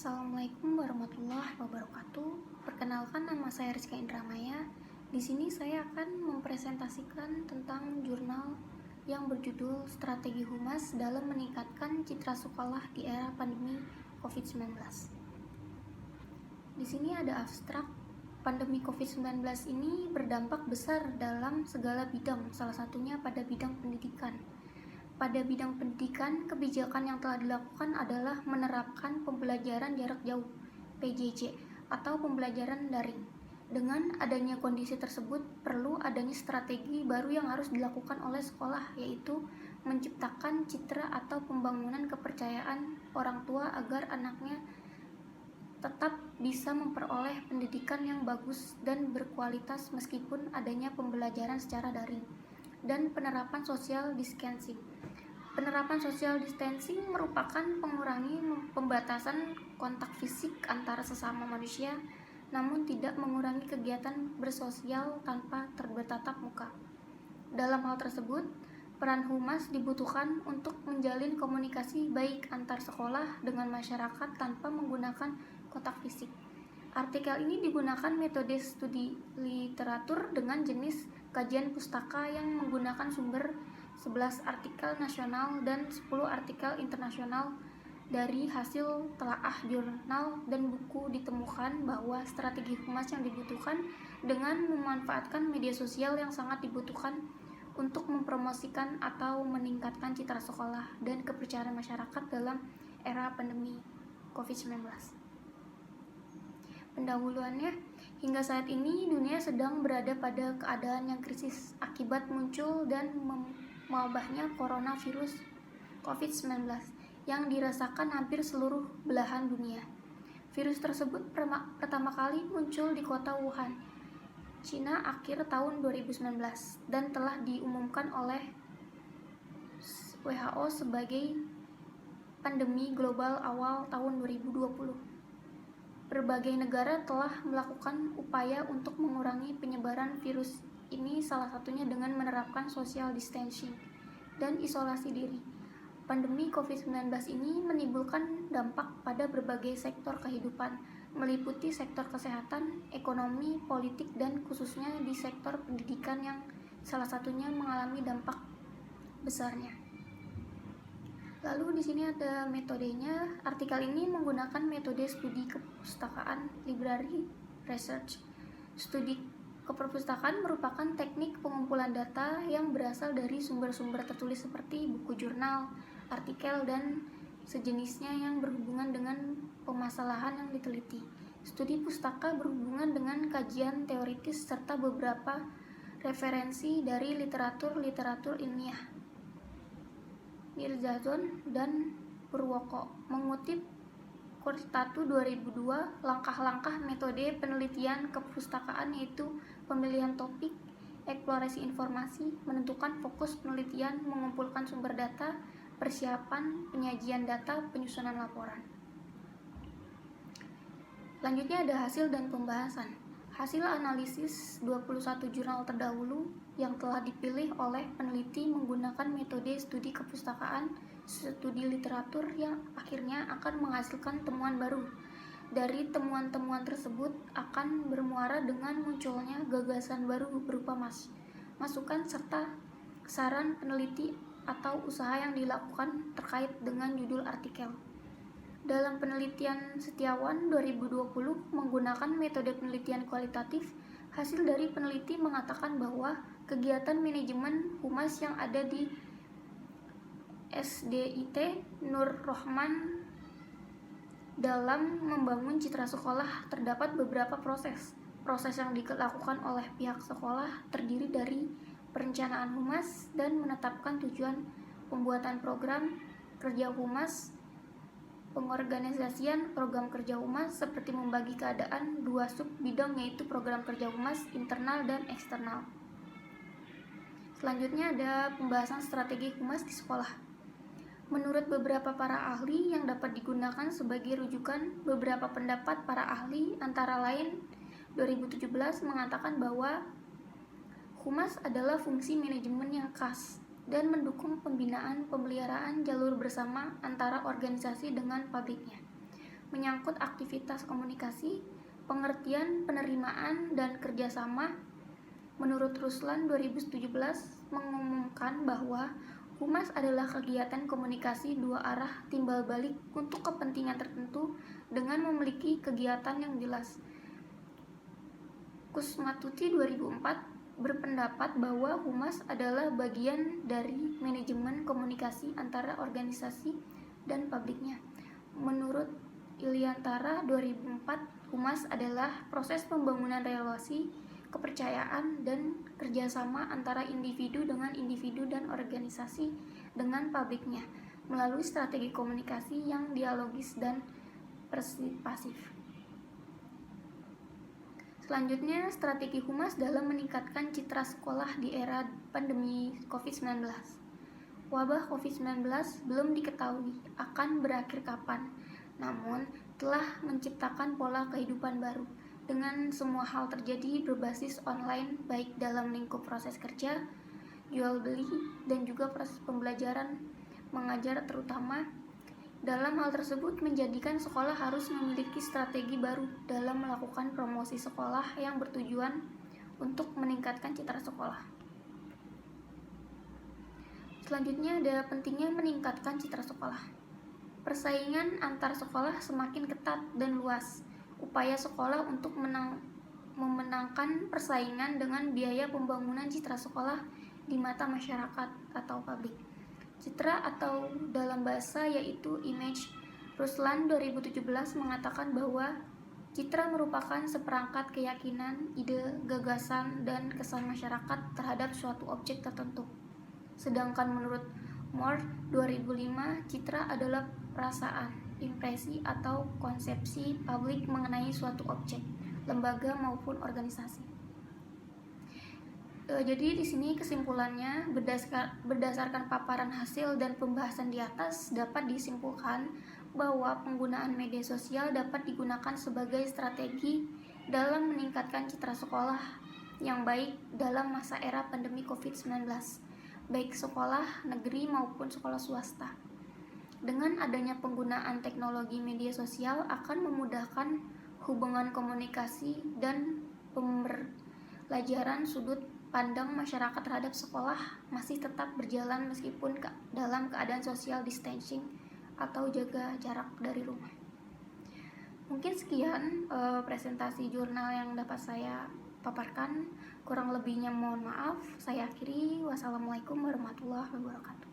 Assalamualaikum warahmatullahi wabarakatuh. Perkenalkan, nama saya Rizka Indramaya. Di sini saya akan mempresentasikan tentang jurnal yang berjudul Strategi Humas dalam Meningkatkan Citra Sekolah di Era Pandemi COVID-19. Di sini ada abstrak. Pandemi COVID-19 ini berdampak besar dalam segala bidang, salah satunya pada bidang pendidikan. Pada bidang pendidikan, kebijakan yang telah dilakukan adalah menerapkan pembelajaran jarak jauh (PJJ) atau pembelajaran daring. Dengan adanya kondisi tersebut, perlu adanya strategi baru yang harus dilakukan oleh sekolah, yaitu menciptakan citra atau pembangunan kepercayaan orang tua agar anaknya tetap bisa memperoleh pendidikan yang bagus dan berkualitas meskipun adanya pembelajaran secara daring, dan penerapan social distancing. Penerapan social distancing merupakan mengurangi pembatasan kontak fisik antara sesama manusia, namun tidak mengurangi kegiatan bersosial tanpa bertatap muka. Dalam hal tersebut, peran humas dibutuhkan untuk menjalin komunikasi baik antar sekolah dengan masyarakat tanpa menggunakan kontak fisik. Artikel ini digunakan metode studi literatur dengan jenis kajian pustaka yang menggunakan sumber 11 artikel nasional dan 10 artikel internasional. Dari hasil telaah jurnal dan buku ditemukan bahwa strategi humas yang dibutuhkan dengan memanfaatkan media sosial yang sangat dibutuhkan untuk mempromosikan atau meningkatkan citra sekolah dan kepercayaan masyarakat dalam era pandemi COVID-19. Pendahuluannya, hingga saat ini dunia sedang berada pada keadaan yang krisis akibat muncul dan mewabahnya coronavirus COVID-19 yang dirasakan hampir seluruh belahan dunia. Virus tersebut pertama kali muncul di kota Wuhan, Cina akhir tahun 2019 dan telah diumumkan oleh WHO sebagai pandemi global awal tahun 2020. Berbagai negara telah melakukan upaya untuk mengurangi penyebaran virus ini, salah satunya dengan menerapkan social distancing dan isolasi diri. Pandemi COVID-19 ini menimbulkan dampak pada berbagai sektor kehidupan, meliputi sektor kesehatan, ekonomi, politik, dan khususnya di sektor pendidikan yang salah satunya mengalami dampak besarnya. Lalu di sini ada metodenya. Artikel ini menggunakan metode studi kepustakaan library research. Studi keperpustakaan merupakan teknik pengumpulan data yang berasal dari sumber-sumber tertulis seperti buku jurnal, artikel, dan sejenisnya yang berhubungan dengan permasalahan yang diteliti. Studi pustaka berhubungan dengan kajian teoritis serta beberapa referensi dari literatur ilmiah. Mirzazon dan Purwoko mengutip Kurtatu 2002, langkah-langkah metode penelitian kepustakaan yaitu pemilihan topik, eksplorasi informasi, menentukan fokus penelitian, mengumpulkan sumber data, persiapan, penyajian data, penyusunan laporan. Selanjutnya ada hasil dan pembahasan. Hasil analisis 21 jurnal terdahulu yang telah dipilih oleh peneliti menggunakan metode studi kepustakaan, studi literatur yang akhirnya akan menghasilkan temuan baru. Dari temuan-temuan tersebut akan bermuara dengan munculnya gagasan baru berupa masukan serta saran peneliti atau usaha yang dilakukan terkait dengan judul artikel. Dalam penelitian Setiawan 2020 menggunakan metode penelitian kualitatif, hasil dari peneliti mengatakan bahwa kegiatan manajemen humas yang ada di SDIT Nur Rohman dalam membangun citra sekolah terdapat beberapa proses. Proses yang dilakukan oleh pihak sekolah terdiri dari perencanaan humas dan menetapkan tujuan, pembuatan program kerja humas, pengorganisasian program kerja humas seperti membagi keadaan dua sub bidang yaitu program kerja humas internal dan eksternal. Selanjutnya ada pembahasan strategi humas di sekolah. Menurut beberapa para ahli yang dapat digunakan sebagai rujukan, beberapa pendapat para ahli antara lain 2017 mengatakan bahwa humas adalah fungsi manajemen yang khas dan mendukung pembinaan pemeliharaan jalur bersama antara organisasi dengan pabriknya. menyangkut aktivitas komunikasi, pengertian, penerimaan, dan kerjasama. Menurut Ruslan 2017 mengumumkan bahwa humas adalah kegiatan komunikasi dua arah timbal balik untuk kepentingan tertentu dengan memiliki kegiatan yang jelas. Kusmatuti 2004 berpendapat bahwa humas adalah bagian dari manajemen komunikasi antara organisasi dan publiknya. Menurut Iliantara 2004, humas adalah proses pembangunan relasi, kepercayaan, dan kerjasama antara individu dengan individu dan organisasi dengan publiknya melalui strategi komunikasi yang dialogis dan persipasif. Selanjutnya, strategi humas dalam meningkatkan citra sekolah di era pandemi COVID-19. Wabah COVID-19 belum diketahui akan berakhir kapan, namun telah menciptakan pola kehidupan baru dengan semua hal terjadi berbasis online, baik dalam lingkup proses kerja, jual beli, dan juga proses pembelajaran mengajar terutama. Dalam hal tersebut menjadikan sekolah harus memiliki strategi baru dalam melakukan promosi sekolah yang bertujuan untuk meningkatkan citra sekolah. Selanjutnya ada pentingnya meningkatkan citra sekolah. Persaingan antar sekolah semakin ketat dan luas. Upaya sekolah untuk memenangkan persaingan dengan biaya pembangunan citra sekolah di mata masyarakat atau publik. Citra atau dalam bahasa yaitu image. Ruslan 2017 mengatakan bahwa citra merupakan seperangkat keyakinan, ide, gagasan, dan kesan masyarakat terhadap suatu objek tertentu. Sedangkan menurut Moore 2005, citra adalah perasaan, impresi, atau konsepsi publik mengenai suatu objek, lembaga maupun organisasi. Jadi di sini kesimpulannya berdasarkan paparan hasil dan pembahasan di atas dapat disimpulkan bahwa penggunaan media sosial dapat digunakan sebagai strategi dalam meningkatkan citra sekolah yang baik dalam masa era pandemi COVID-19, baik sekolah negeri maupun sekolah swasta. Dengan adanya penggunaan teknologi media sosial akan memudahkan hubungan komunikasi dan pembelajaran. Sudut pandang masyarakat terhadap sekolah masih tetap berjalan meskipun dalam keadaan social distancing atau jaga jarak dari rumah. Mungkin sekian presentasi jurnal yang dapat saya paparkan. Kurang lebihnya mohon maaf. Saya akhiri. Wassalamualaikum warahmatullahi wabarakatuh.